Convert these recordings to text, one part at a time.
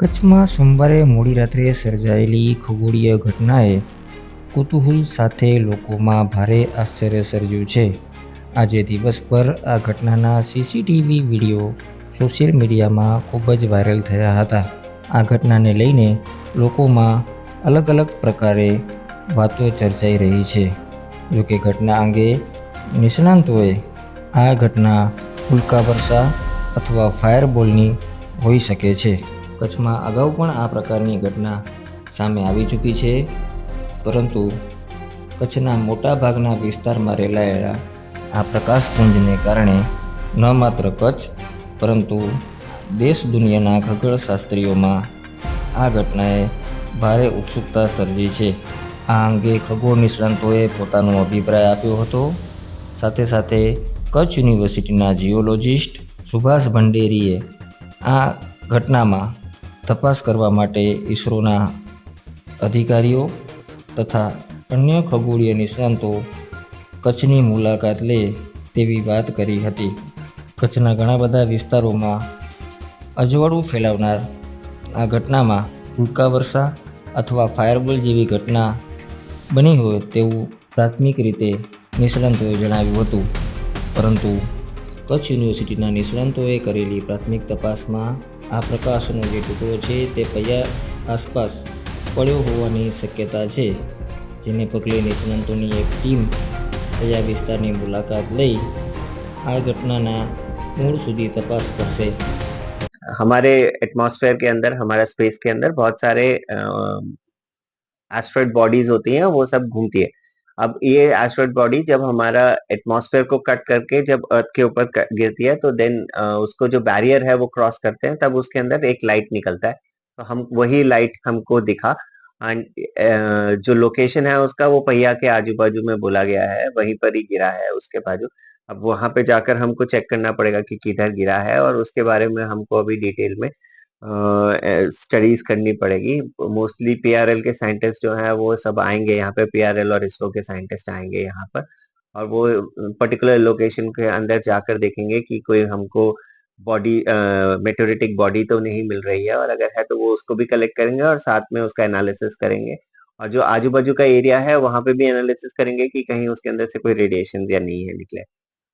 કચ્છમાં સોમવારે મોડી રાત્રે સર્જાયેલી ખગોળીય ઘટનાએ કુતૂહલ સાથે લોકોમાં ભારે આશ્ચર્ય સર્જ્યું છે. આજે દિવસભર આ ઘટનાના સીસીટીવી વિડીયો સોશિયલ મીડિયામાં ખૂબ જ વાયરલ થયા હતા. આ ઘટનાને લઈને લોકોમાં અલગ અલગ પ્રકારે વાતો ચર્ચાઈ રહી છે. જોકે ઘટના અંગે નિષ્ણાંતોએ આ ઘટના ઉલ્કાવર્ષા અથવા ફાયરબોલની હોઈ શકે છે. કચ્છમાં અગાઉ પણ આ પ્રકારની ઘટના સામે આવી ચૂકી છે, પરંતુ કચ્છના મોટા ભાગના વિસ્તારમાં રેલાયેલા આ પ્રકાશપુંજને કારણે ન માત્ર કચ્છ પરંતુ દેશ દુનિયાના ખગોળશાસ્ત્રીઓમાં આ ઘટનાએ ભારે ઉત્સુકતા સર્જી છે. આ અંગે ખગોળ નિષ્ણાંતોએ પોતાનો અભિપ્રાય આપ્યો હતો. સાથે સાથે કચ્છ યુનિવર્સિટીના જીઓલોજિસ્ટ સુભાષ ભંડેરીએ આ ઘટનામાં તપાસ કરવા માટે ઈસરોના અધિકારીઓ તથા અન્ય ખગોળીય નિષ્ણાંતો કચ્છની મુલાકાત લે તેવી વાત કરી હતી. કચ્છના ઘણા બધા વિસ્તારોમાં અજવાળું ફેલાવનાર આ ઘટનામાં ઉલ્કાવર્ષા અથવા ફાયરબોલ જેવી ઘટના બની હોય તેવું પ્રાથમિક રીતે નિષ્ણાંતોએ જણાવ્યું હતું. પરંતુ કચ્છ યુનિવર્સિટીના નિષ્ણાંતોએ કરેલી પ્રાથમિક તપાસમાં આ પ્રકાશનો જે ટુકડો છે તે પૈયા આસપાસ પડ્યો હોવાની શક્યતા છે, જેને પગલે નિષ્ણાંતોની એક ટીમ પૈયા વિસ્તારની મુલાકાત લઈ આ ઘટનાના મૂળ સુધી તપાસ करसे। हमारे एटमॉस्फेयर के अंदर, हमारा स्पेस के अंदर बहुत सारे एस्ट्रॉइड बॉडीज होती हैं, वो सब घूमती है। अब ये एस्ट्रॉइड बॉडी जब हमारा एटमॉस्फेयर को कट करके जब अर्थ के ऊपर गिरती है, तो देन उसको जो बैरियर है वो क्रॉस करते हैं, तब उसके अंदर एक लाइट निकलता है। तो हम वही लाइट हमको दिखा एंड जो लोकेशन है उसका वो पहिया के आजू बाजू में बोला गया है, वहीं पर ही गिरा है उसके बाजू। अब वहां पे जाकर हमको चेक करना पड़ेगा कि किधर गिरा है, और उसके बारे में हमको अभी डिटेल में स्टडीज करनी पड़ेगी। मोस्टली पीआरएल के साइंटिस्ट जो हैं वो सब आएंगे यहाँ पे, पीआरएल और इसरो के साइंटिस्ट आएंगे यहाँ पर, और वो पर्टिकुलर लोकेशन के अंदर जाकर देखेंगे कि कोई हमको बॉडी मेटेरिटिक बॉडी तो नहीं मिल रही है, और अगर है तो वो उसको भी कलेक्ट करेंगे और साथ में उसका एनालिसिस करेंगे। और जो आजू बाजू का एरिया है वहां पे भी एनालिसिस करेंगे कि कहीं उसके अंदर से कोई रेडिएशन या नहीं है निकले।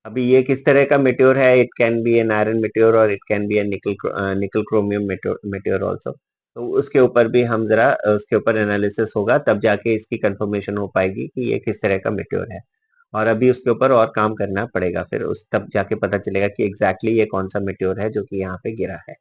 अभी ये किस तरह का मेट्योर है, it can be an iron meteor और it can be a nickel chromium meteor also. तो उसके ऊपर भी हम जरा उसके ऊपर एनालिसिस होगा, तब जाके इसकी कंफर्मेशन हो पाएगी कि ये किस तरह का मेट्योर है। और अभी उसके ऊपर और काम करना पड़ेगा, फिर उस तब जाके पता चलेगा कि एग्जैक्टली ये कौन सा मेट्योर है जो कि यहाँ पे गिरा है।